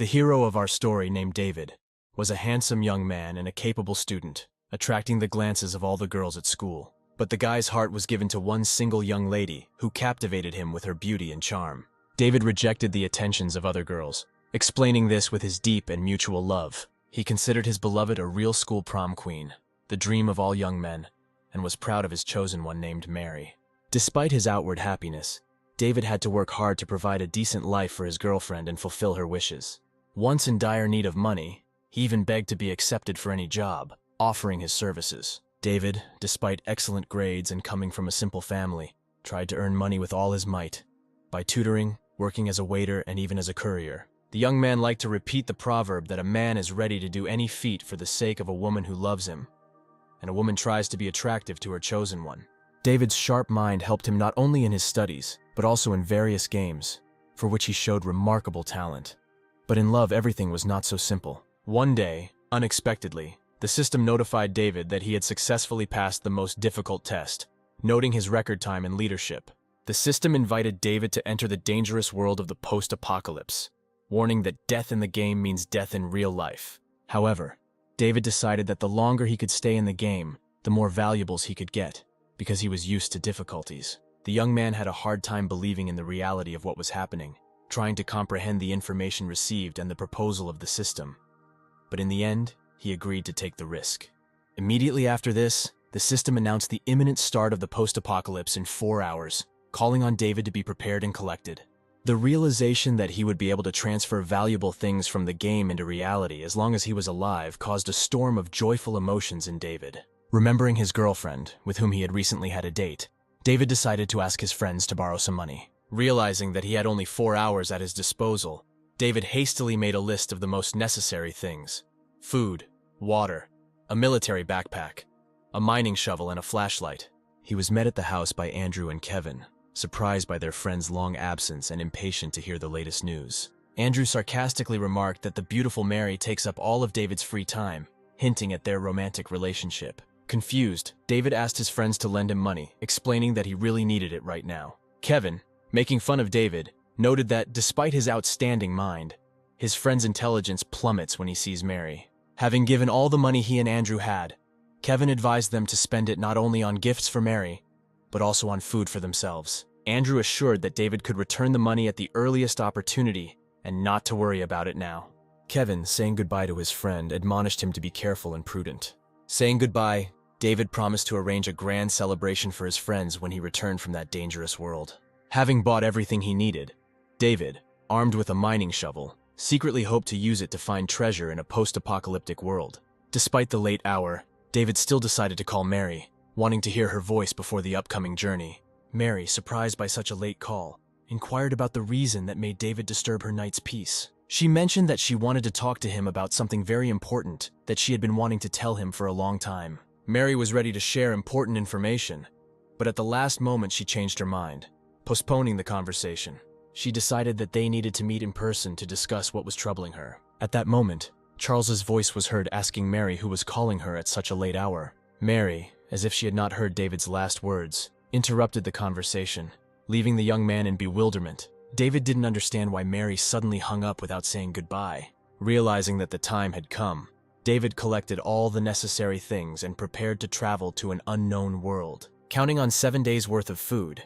The hero of our story, named David, was a handsome young man and a capable student, attracting the glances of all the girls at school. But the guy's heart was given to one single young lady who captivated him with her beauty and charm. David rejected the attentions of other girls, explaining this with his deep and mutual love. He considered his beloved a real school prom queen, the dream of all young men, and was proud of his chosen one named Mary. Despite his outward happiness, David had to work hard to provide a decent life for his girlfriend and fulfill her wishes. Once in dire need of money, he even begged to be accepted for any job, offering his services. David, despite excellent grades and coming from a simple family, tried to earn money with all his might, by tutoring, working as a waiter, and even as a courier. The young man liked to repeat the proverb that a man is ready to do any feat for the sake of a woman who loves him, and a woman tries to be attractive to her chosen one. David's sharp mind helped him not only in his studies, but also in various games, for which he showed remarkable talent. But in love, everything was not so simple. One day, unexpectedly, the system notified David that he had successfully passed the most difficult test, noting his record time in leadership. The system invited David to enter the dangerous world of the post-apocalypse, warning that death in the game means death in real life. However, David decided that the longer he could stay in the game, the more valuables he could get, because he was used to difficulties. The young man had a hard time believing in the reality of what was happening, trying to comprehend the information received and the proposal of the system. But in the end, he agreed to take the risk. Immediately after this, the system announced the imminent start of the post-apocalypse in 4 hours, calling on David to be prepared and collected. The realization that he would be able to transfer valuable things from the game into reality as long as he was alive caused a storm of joyful emotions in David. Remembering his girlfriend, with whom he had recently had a date, David decided to ask his friends to borrow some money. Realizing that he had only 4 hours at his disposal, David hastily made a list of the most necessary things: food, water, a military backpack, a mining shovel, and a flashlight. He was met at the house by Andrew and Kevin, surprised by their friend's long absence and impatient to hear the latest news. Andrew sarcastically remarked that the beautiful Mary takes up all of David's free time, hinting at their romantic relationship. Confused, David asked his friends to lend him money, explaining that he really needed it right now. Kevin, making fun of David, noted that despite his outstanding mind, his friend's intelligence plummets when he sees Mary. Having given all the money he and Andrew had, Kevin advised them to spend it not only on gifts for Mary, but also on food for themselves. Andrew assured that David could return the money at the earliest opportunity and not to worry about it now. Kevin, saying goodbye to his friend, admonished him to be careful and prudent. Saying goodbye, David promised to arrange a grand celebration for his friends when he returned from that dangerous world. Having bought everything he needed, David, armed with a mining shovel, secretly hoped to use it to find treasure in a post-apocalyptic world. Despite the late hour, David still decided to call Mary, wanting to hear her voice before the upcoming journey. Mary, surprised by such a late call, inquired about the reason that made David disturb her night's peace. She mentioned that she wanted to talk to him about something very important that she had been wanting to tell him for a long time. Mary was ready to share important information, but at the last moment she changed her mind, postponing the conversation. She decided that they needed to meet in person to discuss what was troubling her. At that moment, Charles's voice was heard asking Mary who was calling her at such a late hour. Mary, as if she had not heard David's last words, interrupted the conversation, leaving the young man in bewilderment. David didn't understand why Mary suddenly hung up without saying goodbye. Realizing that the time had come, David collected all the necessary things and prepared to travel to an unknown world. Counting on 7 days' worth of food,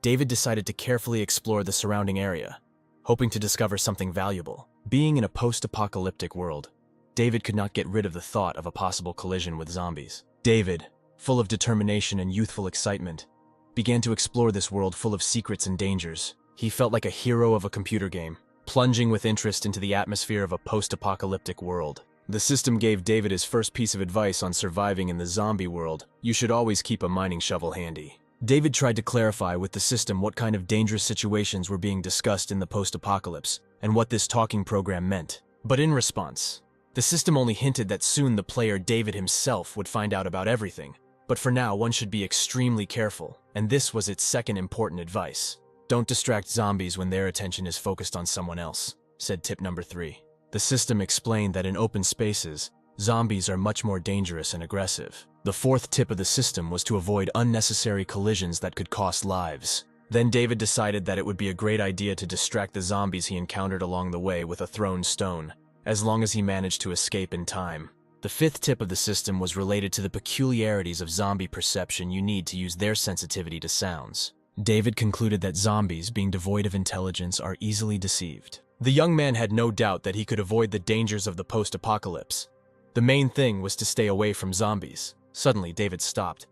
David decided to carefully explore the surrounding area, hoping to discover something valuable. Being in a post-apocalyptic world, David could not get rid of the thought of a possible collision with zombies. David, full of determination and youthful excitement, began to explore this world full of secrets and dangers. He felt like a hero of a computer game, plunging with interest into the atmosphere of a post-apocalyptic world. The system gave David his first piece of advice on surviving in the zombie world: you should always keep a mining shovel handy. David tried to clarify with the system what kind of dangerous situations were being discussed in the post-apocalypse and what this talking program meant. But in response, the system only hinted that soon the player David himself would find out about everything. But for now, one should be extremely careful, and this was its second important advice. Don't distract zombies when their attention is focused on someone else, said tip number 3. The system explained that in open spaces, zombies are much more dangerous and aggressive. The fourth tip of the system was to avoid unnecessary collisions that could cost lives. Then David decided that it would be a great idea to distract the zombies he encountered along the way with a thrown stone, as long as he managed to escape in time. The fifth tip of the system was related to the peculiarities of zombie perception you need to use their sensitivity to sounds. David concluded that zombies, being devoid of intelligence, are easily deceived. The young man had no doubt that he could avoid the dangers of the post-apocalypse. The main thing was to stay away from zombies. Suddenly, David stopped.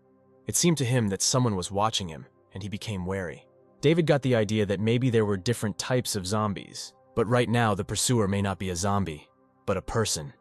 It seemed to him that someone was watching him, and he became wary. David got the idea that maybe there were different types of zombies. But right now, the pursuer may not be a zombie, but a person.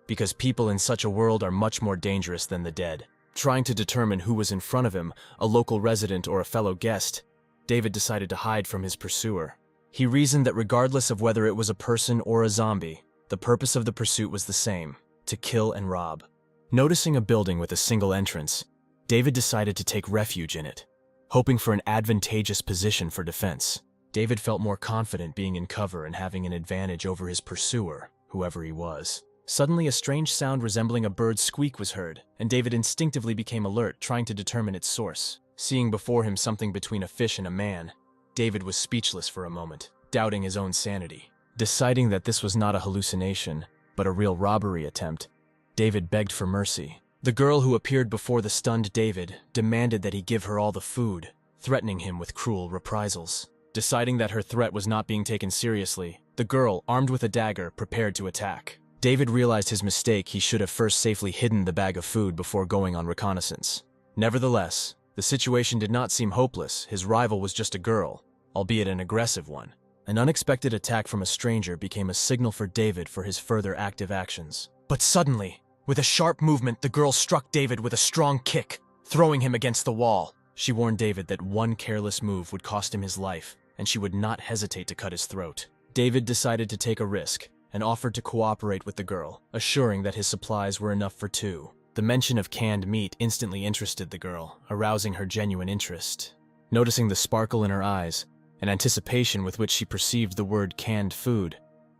Because people in such a world are much more dangerous than the dead. Trying to determine who was in front of him, a local resident or a fellow guest, David decided to hide from his pursuer. He reasoned that regardless of whether it was a person or a zombie, the purpose of the pursuit was the same: to kill and rob. Noticing a building with a single entrance, David decided to take refuge in it, hoping for an advantageous position for defense. David felt more confident being in cover and having an advantage over his pursuer, whoever he was. Suddenly, a strange sound resembling a bird's squeak was heard, and David instinctively became alert, trying to determine its source. Seeing before him something between a fish and a man, David was speechless for a moment, doubting his own sanity. Deciding that this was not a hallucination, but a real robbery attempt, David begged for mercy. The girl who appeared before the stunned David demanded that he give her all the food, threatening him with cruel reprisals. Deciding that her threat was not being taken seriously, the girl, armed with a dagger, prepared to attack. David realized his mistake. He should have first safely hidden the bag of food before going on reconnaissance. Nevertheless, the situation did not seem hopeless. His rival was just a girl, albeit an aggressive one. An unexpected attack from a stranger became a signal for David for his further active actions. But suddenly, with a sharp movement, the girl struck David with a strong kick, throwing him against the wall. She warned David that one careless move would cost him his life, and she would not hesitate to cut his throat. David decided to take a risk and offered to cooperate with the girl, assuring that his supplies were enough for two. The mention of canned meat instantly interested the girl, arousing her genuine interest. Noticing the sparkle in her eyes and anticipation with which she perceived the word canned food,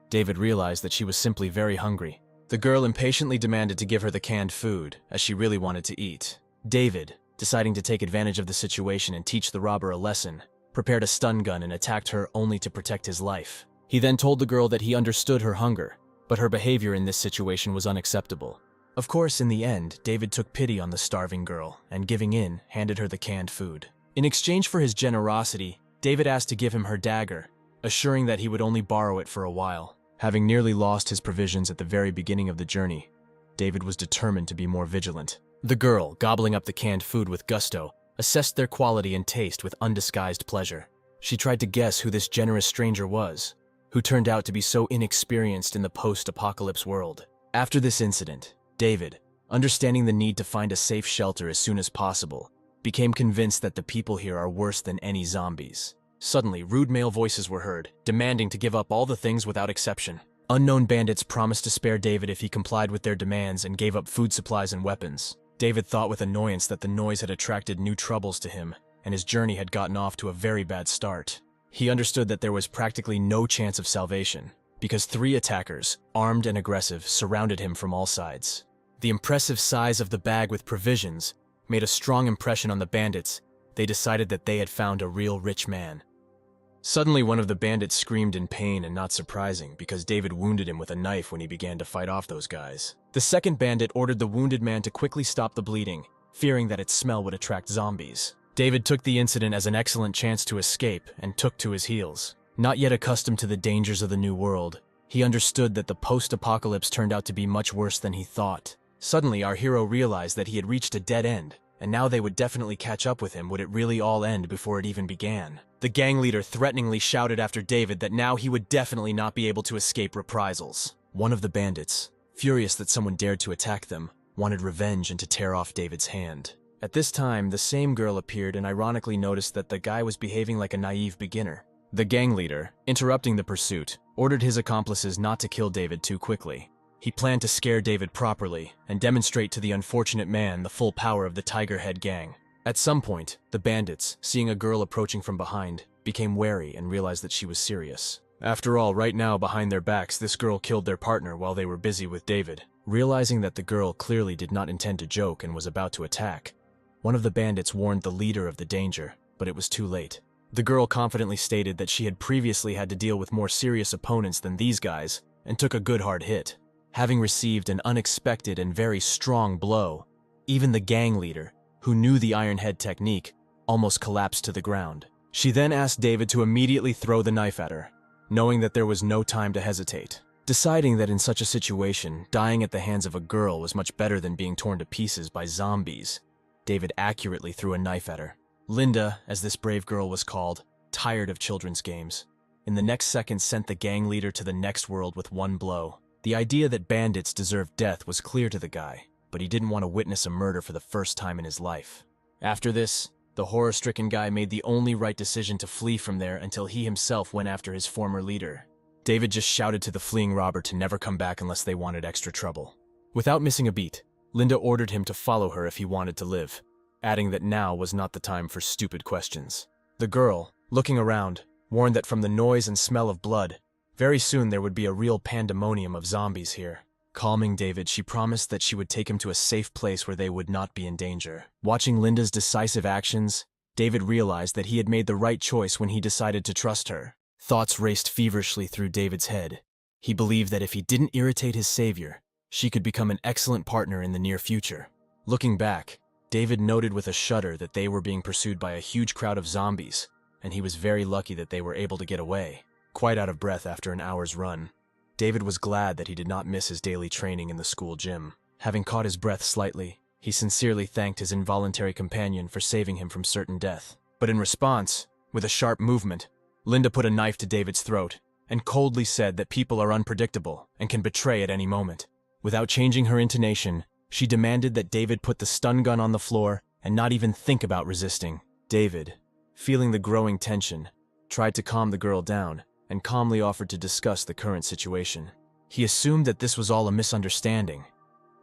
David realized that she was simply very hungry. The girl impatiently demanded to give her the canned food, as she really wanted to eat. David, deciding to take advantage of the situation and teach the robber a lesson, prepared a stun gun and attacked her only to protect his life. He then told the girl that he understood her hunger, but her behavior in this situation was unacceptable. Of course, in the end, David took pity on the starving girl and, giving in, handed her the canned food. In exchange for his generosity, David asked to give him her dagger, assuring that he would only borrow it for a while. Having nearly lost his provisions at the very beginning of the journey, David was determined to be more vigilant. The girl, gobbling up the canned food with gusto, assessed their quality and taste with undisguised pleasure. She tried to guess who this generous stranger was, who turned out to be so inexperienced in the post-apocalypse world. After this incident, David, understanding the need to find a safe shelter as soon as possible, became convinced that the people here are worse than any zombies. Suddenly, rude male voices were heard, demanding to give up all the things without exception. Unknown bandits promised to spare David if he complied with their demands and gave up food supplies and weapons. David thought with annoyance that the noise had attracted new troubles to him, and his journey had gotten off to a very bad start. He understood that there was practically no chance of salvation, because 3 attackers, armed and aggressive, surrounded him from all sides. The impressive size of the bag with provisions made a strong impression on the bandits. They decided that they had found a real rich man. Suddenly, one of the bandits screamed in pain, and not surprising, because David wounded him with a knife when he began to fight off those guys. The second bandit ordered the wounded man to quickly stop the bleeding, fearing that its smell would attract zombies. David took the incident as an excellent chance to escape and took to his heels. Not yet accustomed to the dangers of the new world, he understood that the post-apocalypse turned out to be much worse than he thought. Suddenly, our hero realized that he had reached a dead end, and now they would definitely catch up with him. Would it really all end before it even began? The gang leader threateningly shouted after David that now he would definitely not be able to escape reprisals. One of the bandits, furious that someone dared to attack them, wanted revenge and to tear off David's hand. At this time, the same girl appeared and ironically noticed that the guy was behaving like a naive beginner. The gang leader, interrupting the pursuit, ordered his accomplices not to kill David too quickly. He planned to scare David properly and demonstrate to the unfortunate man the full power of the Tiger Head gang. At some point, the bandits, seeing a girl approaching from behind, became wary and realized that she was serious. After all, right now behind their backs, this girl killed their partner while they were busy with David. Realizing that the girl clearly did not intend to joke and was about to attack, one of the bandits warned the leader of the danger, but it was too late. The girl confidently stated that she had previously had to deal with more serious opponents than these guys and took a good hard hit. Having received an unexpected and very strong blow, even the gang leader, who knew the Iron Head technique, almost collapsed to the ground. She then asked David to immediately throw the knife at her, knowing that there was no time to hesitate. Deciding that in such a situation, dying at the hands of a girl was much better than being torn to pieces by zombies, David accurately threw a knife at her. Linda, as this brave girl was called, tired of children's games, in the next second sent the gang leader to the next world with one blow. The idea that bandits deserved death was clear to the guy, but he didn't want to witness a murder for the first time in his life. After this, the horror-stricken guy made the only right decision to flee from there until he himself went after his former leader. David just shouted to the fleeing robber to never come back unless they wanted extra trouble. Without missing a beat, Linda ordered him to follow her if he wanted to live, adding that now was not the time for stupid questions. The girl, looking around, warned that from the noise and smell of blood, very soon there would be a real pandemonium of zombies here. Calming David, she promised that she would take him to a safe place where they would not be in danger. Watching Linda's decisive actions, David realized that he had made the right choice when he decided to trust her. Thoughts raced feverishly through David's head. He believed that if he didn't irritate his savior, she could become an excellent partner in the near future. Looking back, David noted with a shudder that they were being pursued by a huge crowd of zombies, and he was very lucky that they were able to get away. Quite out of breath after an hour's run, David was glad that he did not miss his daily training in the school gym. Having caught his breath slightly, he sincerely thanked his involuntary companion for saving him from certain death. But in response, with a sharp movement, Linda put a knife to David's throat and coldly said that people are unpredictable and can betray at any moment. Without changing her intonation, she demanded that David put the stun gun on the floor and not even think about resisting. David, feeling the growing tension, tried to calm the girl down and calmly offered to discuss the current situation. He assumed that this was all a misunderstanding,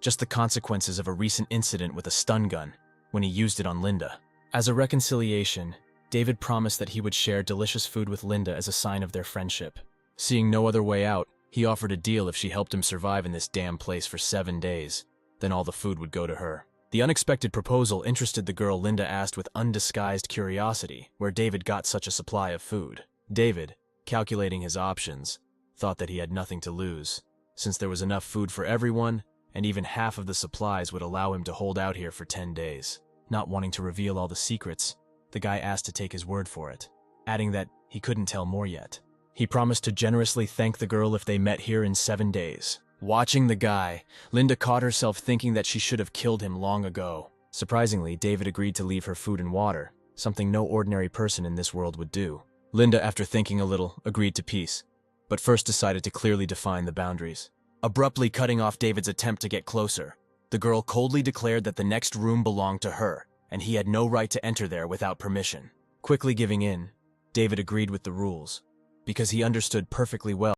just the consequences of a recent incident with a stun gun when he used it on Linda. As a reconciliation, David promised that he would share delicious food with Linda as a sign of their friendship. Seeing no other way out, he offered a deal if she helped him survive in this damn place for 7 days, then all the food would go to her. The unexpected proposal interested the girl Linda asked with undisguised curiosity where David got such a supply of food. David, calculating his options, thought that he had nothing to lose, since there was enough food for everyone, and even half of the supplies would allow him to hold out here for 10 days. Not wanting to reveal all the secrets, the guy asked to take his word for it, adding that he couldn't tell more yet. He promised to generously thank the girl if they met here in 7 days. Watching the guy, Linda caught herself thinking that she should have killed him long ago. Surprisingly, David agreed to leave her food and water, something no ordinary person in this world would do. Linda, after thinking a little, agreed to peace, but first decided to clearly define the boundaries. Abruptly cutting off David's attempt to get closer, the girl coldly declared that the next room belonged to her, and he had no right to enter there without permission. Quickly giving in, David agreed with the rules, because he understood perfectly well